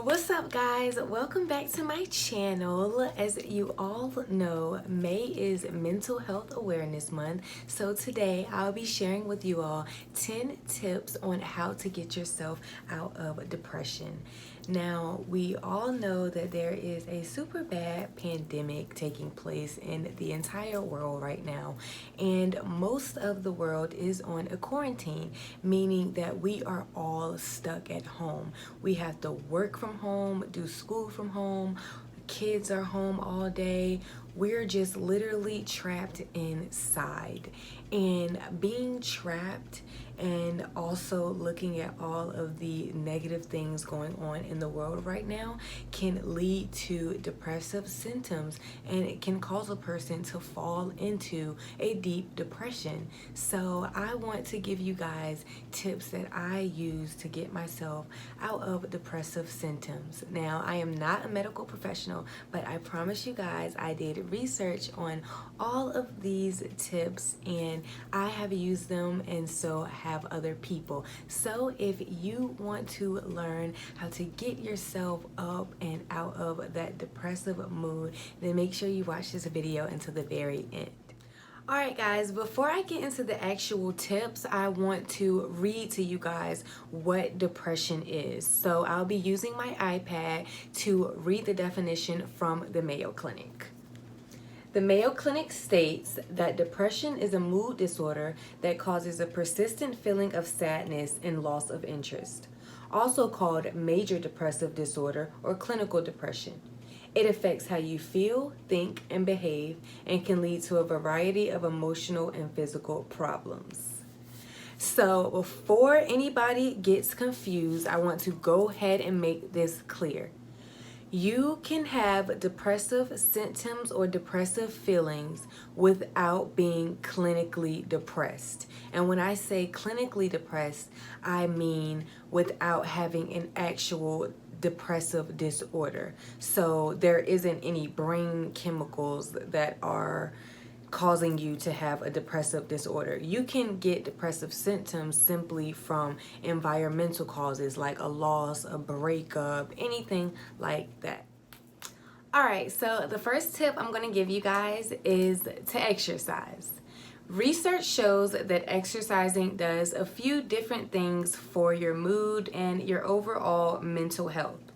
What's up, guys? Welcome back to my channel. As you all know, May is Mental Health Awareness Month. So today I'll be sharing with you all 10 tips on how to get yourself out of depression. Now, we all know that there is a super bad pandemic taking place in the entire world right now, and most of the world is on a quarantine, meaning that we are all stuck at home. We have to work from home, do school from home, kids are home all day. We're just literally trapped inside. And being trapped and also looking at all of the negative things going on in the world right now can lead to depressive symptoms, and it can cause a person to fall into a deep depression. So I want to give you guys tips that I use to get myself out of depressive symptoms. Now, I am not a medical professional, but I promise you guys I did research on all of these tips and I have used them, and so have other people. So if you want to learn how to get yourself up and out of that depressive mood, then make sure you watch this video until the very end. Alright guys, before I get into the actual tips, I want to read to you guys what depression is. So I'll be using my iPad to read the definition from the Mayo Clinic. The Mayo Clinic states that depression is a mood disorder that causes a persistent feeling of sadness and loss of interest, also called major depressive disorder or clinical depression. It affects how you feel, think, and behave, and can lead to a variety of emotional and physical problems. So before anybody gets confused, I want to go ahead and make this clear. You can have depressive symptoms or depressive feelings without being clinically depressed. And when I say clinically depressed, I mean without having an actual depressive disorder. So there isn't any brain chemicals that are causing you to have a depressive disorder. You can get depressive symptoms simply from environmental causes like a loss, a breakup, anything like that. Alright, so the first tip I'm going to give you guys is to exercise. Research shows that exercising does a few different things for your mood and your overall mental health.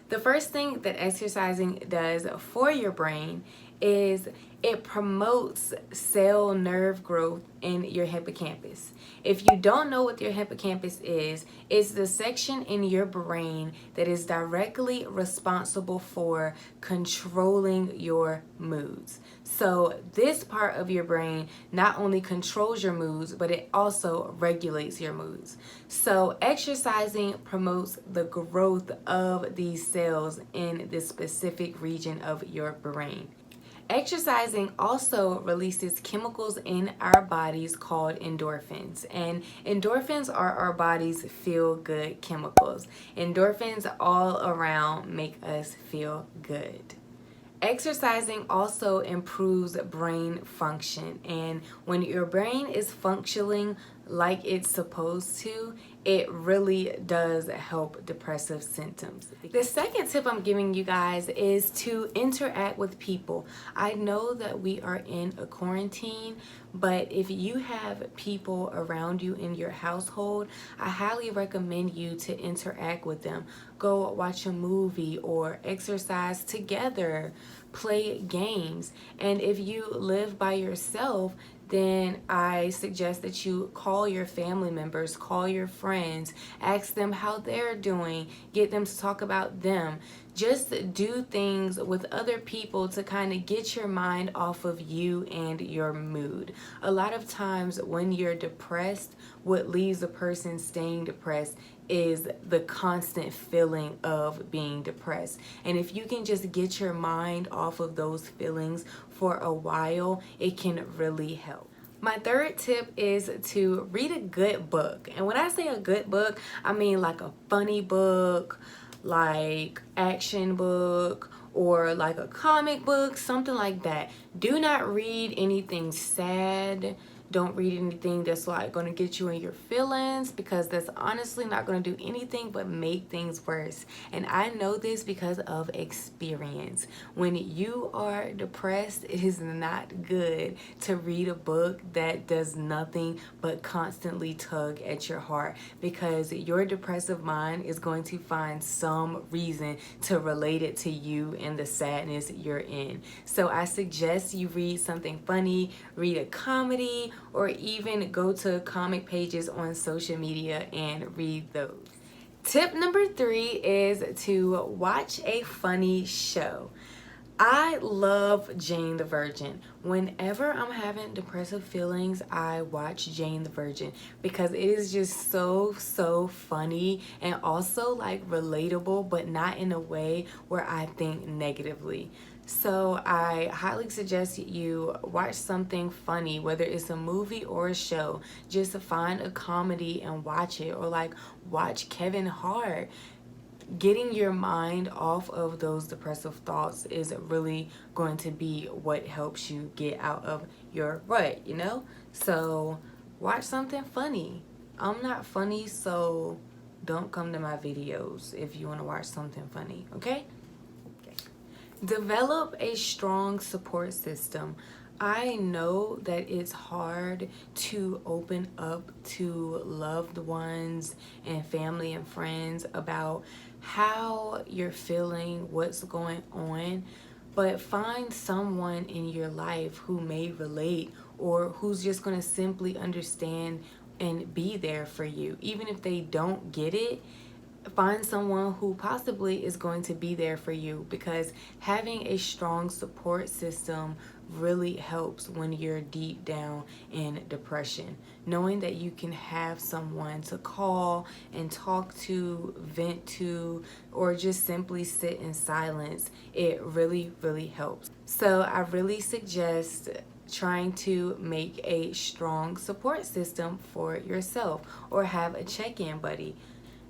The first thing that exercising does for your brain is it promotes cell nerve growth in your hippocampus. If you don't know what your hippocampus is, it's the section in your brain that is directly responsible for controlling your moods. So this part of your brain not only controls your moods, but it also regulates your moods. So exercising promotes the growth of these cells in this specific region of your brain. Exercising also releases chemicals in our bodies called endorphins, and endorphins are our body's feel-good chemicals. Endorphins all around make us feel good. Exercising also improves brain function, and when your brain is functioning like it's supposed to, it really does help depressive symptoms. The second tip I'm giving you guys is to interact with people. I know that we are in a quarantine, but if you have people around you in your household, I highly recommend you to interact with them. Go watch a movie or exercise together, play games. And if you live by yourself, then I suggest that you call your family members, call your friends, ask them how they're doing, get them to talk about them. Just do things with other people to kind of get your mind off of you and your mood. A lot of times when you're depressed, what leaves a person staying depressed is the constant feeling of being depressed. And if you can just get your mind off of those feelings for a while, it can really help. My third tip is to read a good book. And when I say a good book, I mean like a funny book, like action book, or like a comic book, something like that. Do not read anything sad. Don't read anything that's like going to get you in your feelings, because that's honestly not going to do anything but make things worse. And I know this because of experience. When you are depressed, it is not good to read a book that does nothing but constantly tug at your heart, because your depressive mind is going to find some reason to relate it to you and the sadness you're in. So I suggest you read something funny, read a comedy, or even go to comic pages on social media and read those. Tip number 3 is to watch a funny show. I love Jane the Virgin. Whenever I'm having depressive feelings, I watch Jane the Virgin because it is just so funny and also like relatable, but not in a way where I think negatively. So I highly suggest you watch something funny, whether it's a movie or a show. Just find a comedy and watch it, or like watch Kevin Hart. Getting your mind off of those depressive thoughts is really going to be what helps you get out of your rut, you know? So watch something funny. I'm not funny, so don't come to my videos if you want to watch something funny, okay? Develop a strong support system. I know that it's hard to open up to loved ones and family and friends about how you're feeling, what's going on, but find someone in your life who may relate, or who's just going to simply understand and be there for you. Even if they don't get it, find someone who possibly is going to be there for you, because having a strong support system really helps when you're deep down in depression. Knowing that you can have someone to call and talk to, vent to, or just simply sit in silence, it really helps. So I really suggest trying to make a strong support system for yourself, or have a check-in buddy.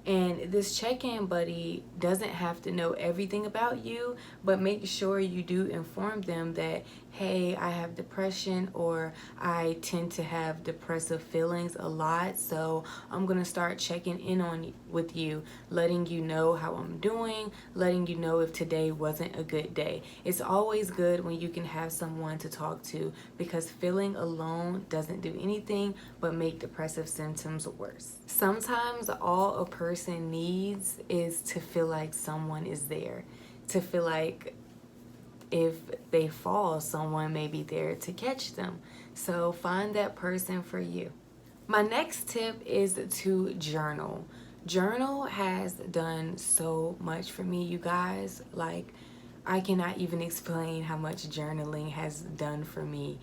And this check-in buddy doesn't have to know everything about you, but make sure you do inform them that, hey, I have depression, or I tend to have depressive feelings a lot, so I'm gonna start checking in on with you, letting you know how I'm doing, letting you know if today wasn't a good day. It's always good when you can have someone to talk to, because feeling alone doesn't do anything but make depressive symptoms worse. Sometimes all a person needs is to feel like someone is there, to feel like if they fall, someone may be there to catch them. So find that person for you. My next tip is to journal. Journal has done so much for me, you guys. Like, I cannot even explain how much journaling has done for me.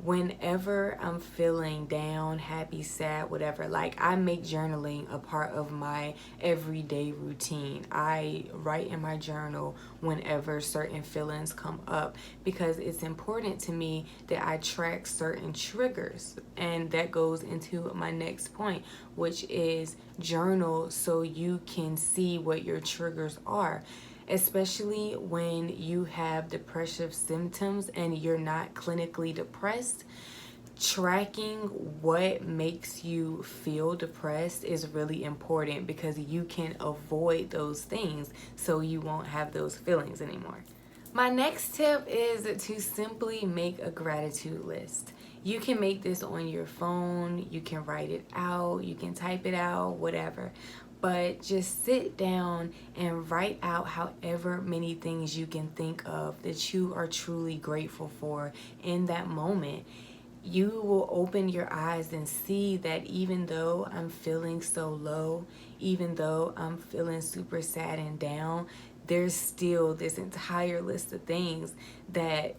Whenever I'm feeling down, happy, sad, whatever, like, I make journaling a part of my everyday routine. I write in my journal whenever certain feelings come up, because it's important to me that I track certain triggers. And that goes into my next point, which is journal so you can see what your triggers are. Especially when you have depressive symptoms and you're not clinically depressed, tracking what makes you feel depressed is really important, because you can avoid those things so you won't have those feelings anymore. My next tip is to simply make a gratitude list. You can make this on your phone, you can write it out, you can type it out, whatever. But just sit down and write out however many things you can think of that you are truly grateful for in that moment. You will open your eyes and see that even though I'm feeling so low, even though I'm feeling super sad and down, there's still this entire list of things that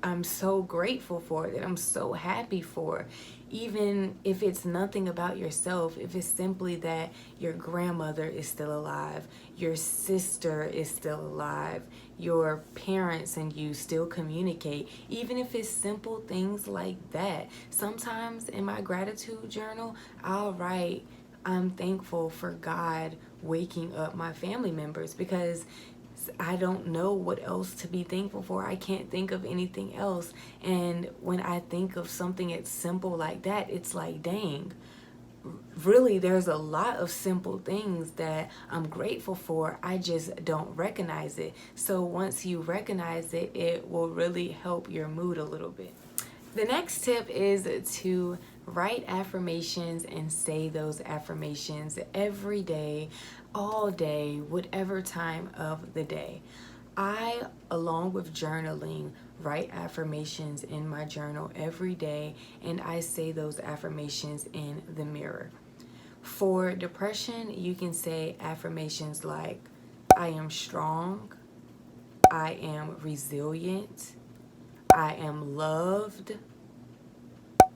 I'm so grateful for, that I'm so happy for. Even if it's nothing about yourself, if it's simply that your grandmother is still alive, your sister is still alive, your parents and you still communicate, even if it's simple things like that. Sometimes in my gratitude journal, I'll write, I'm thankful for God waking up my family members, because I don't know what else to be thankful for. I can't think of anything else. And when I think of something as simple like that, it's like, dang, really there's a lot of simple things that I'm grateful for. I just don't recognize it. So once you recognize it, it will really help your mood a little bit. The next tip is to write affirmations and say those affirmations every day, all day, whatever time of the day. I, along with journaling, write affirmations in my journal every day, and I say those affirmations in the mirror. For depression, you can say affirmations like, I am strong, I am resilient, I am loved,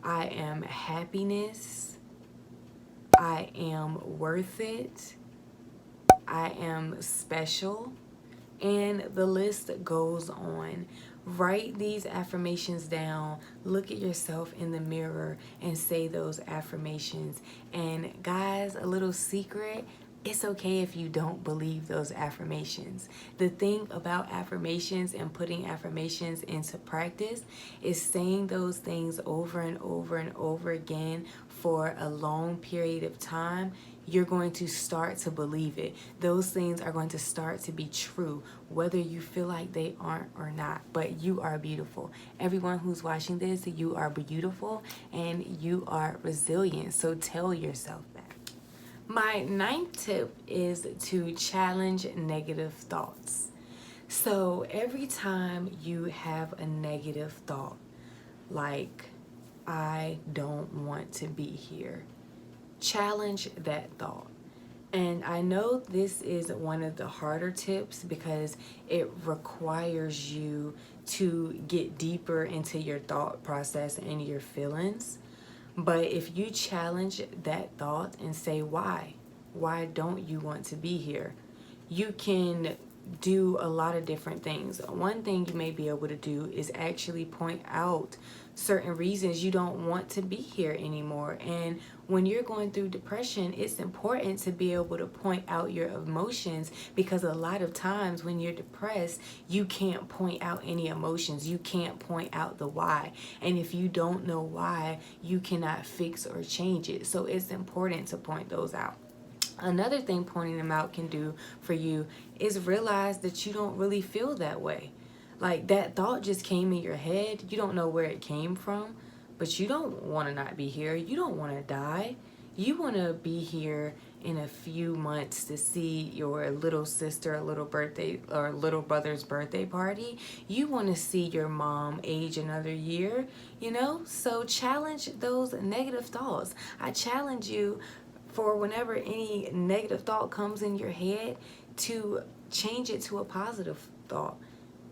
I am happiness, I am worth it, I am special, and the list goes on. Write these affirmations down, look at yourself in the mirror, and say those affirmations. And guys, a little secret, it's okay if you don't believe those affirmations. The thing about affirmations and putting affirmations into practice is saying those things over and over and over again for a long period of time. You're going to start to believe it. Those things are going to start to be true, whether you feel like they aren't or not. But you are beautiful. Everyone who's watching this, you are beautiful and you are resilient. So tell yourself that. My ninth tip is to challenge negative thoughts. So every time you have a negative thought, like, I don't want to be here, challenge that thought. And I know this is one of the harder tips because it requires you to get deeper into your thought process and your feelings. But if you challenge that thought and say, why don't you want to be here? You can do a lot of different things. One thing you may be able to do is actually point out certain reasons you don't want to be here anymore. And when you're going through depression, it's important to be able to point out your emotions, because a lot of times when you're depressed, you can't point out any emotions. You can't point out the why. And if you don't know why, you cannot fix or change it. So it's important to point those out. Another thing pointing them out can do for you is realize that you don't really feel that way. Like, that thought just came in your head. You don't know where it came from, but you don't want to not be here. You don't want to die. You want to be here in a few months to see your little sister, little birthday, or little brother's birthday party. You want to see your mom age another year, So challenge those negative thoughts. I challenge you, for whenever any negative thought comes in your head, to change it to a positive thought.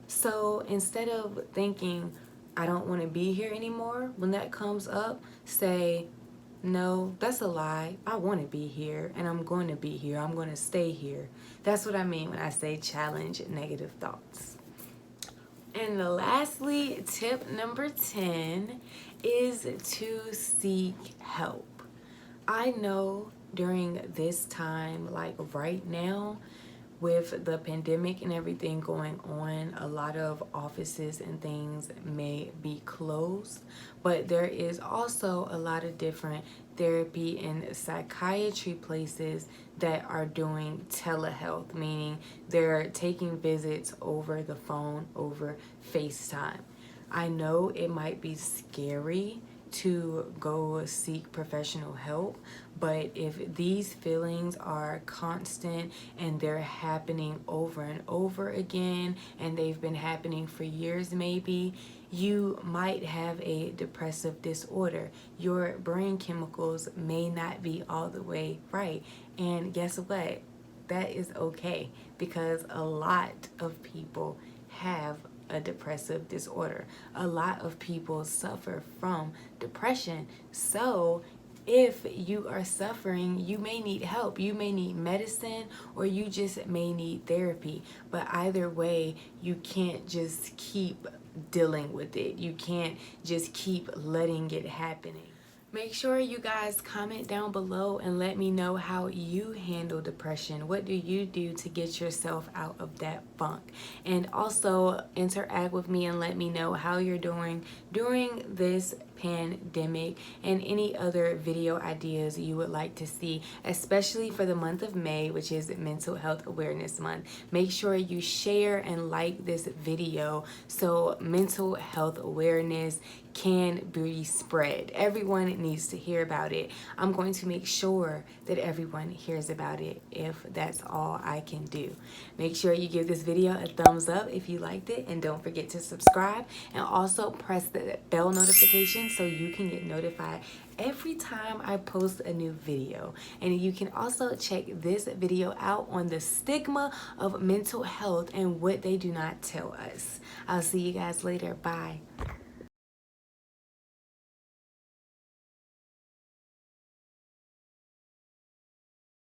So instead of thinking, I don't want to be here anymore, when that comes up, say, no, that's a lie. I want to be here and I'm going to be here. I'm going to stay here. That's what I mean when I say challenge negative thoughts. And lastly, tip number 10 is to seek help. I know during this time, like right now, with the pandemic and everything going on, a lot of offices and things may be closed, but there is also a lot of different therapy and psychiatry places that are doing telehealth, meaning they're taking visits over the phone, over FaceTime. I know it might be scary to go seek professional help, but if these feelings are constant and they're happening over and over again, and they've been happening for years maybe, you might have a depressive disorder. Your brain chemicals may not be all the way right. And guess what? That is okay, because a lot of people have a depressive disorder. A lot of people suffer from depression. So if you are suffering, you may need help. You may need medicine, or you just may need therapy. But either way, you can't just keep dealing with it. You can't just keep letting it happen. Make sure you guys comment down below and let me know how you handle depression. What do you do to get yourself out of that funk? And also interact with me and let me know how you're doing during this pandemic and any other video ideas you would like to see, especially for the month of May, which is Mental Health Awareness Month. Make sure you share and like this video so mental health awareness can be spread. Everyone needs to hear about it. I'm going to make sure that everyone hears about it if that's all I can do. Make sure you give this video a thumbs up if you liked it, and don't forget to subscribe, and also press the bell notification so you can get notified every time I post a new video. And you can also check this video out on the stigma of mental health and what they do not tell us. I'll see you guys later. Bye.